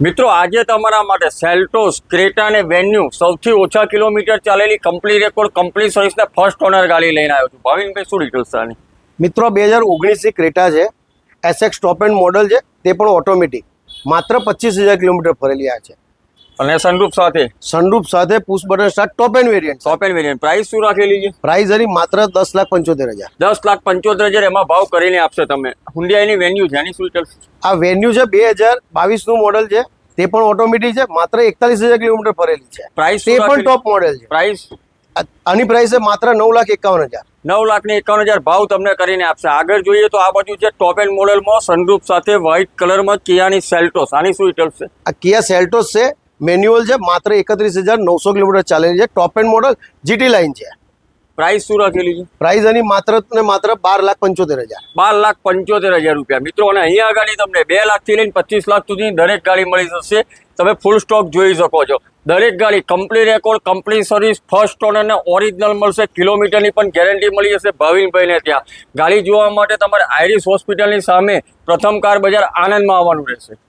મિત્રો આજે તમારા માટે સેલ્ટોસ ક્રેટા અને વેન્યુ સૌથી ઓછા કિલોમીટર ચાલેલી કંપની રેકોર્ડ કંપની સર્વિસના ફર્સ્ટ ઓનર ગાડી લઈને આવ્યો છું. ભાવિનભાઈ શું ડિટેલ્સ આની? મિત્રો 2019 ક્રેટા છે, એસએક્સ ટોપ એન્ડ મોડલ છે, તે પણ ઓટોમેટિક, માત્ર 25,000 કિલોમીટર ફરેલી આ છે. અને સનરૂફ સાથે push button start top and variant. Price શું રાખેલી છે? પ્રાઇસ એની માત્ર 10,75,000. 10,75,000 એમાં ભાવ કરીને આપશે તમે. હુન્ડાઈની વેન્યુ છે, એની શું ડિટેલ્સ? આ વેન્યુ છે 2022 નું મોડલ છે, તે પણ ઓટોમેટિક છે, માત્ર 41,000 કિલોમીટર ફરેલી છે. પ્રાઇસ તે પણ ટોપ મોડલ છે. પ્રાઇસ આની પ્રાઇસ છે માત્ર 9,51,000. 9,51,000 ભાવ તમને કરીને આપશે. આગળ જોઈએ તો આ બાજુ છે ટોપ એન્ડ મોડલમાં સનરૂફ સાથે વ્હાઇટ કલરમાં કિયાની સેલ્ટોસ. આની શું ડિટેલ્સ છે? આ કિયા સેલ્ટોસ છે, મેન્યુઅલ છે, માત્ર 31,900 કિલોમીટર ચાલેલી છે, top and model GT line છે. પ્રાઇસ શું રાખેલી છે? પ્રાઇસ એની માત્ર ને માત્ર 12,75,000. 12,75,000 રૂપિયા. મિત્રો અને અહીંયા ગાડી તમને 2 લાખથી લઈને 25 લાખ સુધી દરેક ગાડી મળી જશે. તમે ફૂલ સ્ટોક જોઈ શકો છો. દરેક ગાડી company record, company service, first honour અને ઓરિજિનલ મળશે. કિલોમીટરની પણ ગેરંટી મળી જશે ભાવિનભાઈને ત્યાં. ગાડી જોવા માટે તમારે આઈરિસ હોસ્પિટલની સામે પ્રથમ કાર બજાર આણંદમાં આવવાનું રહેશે.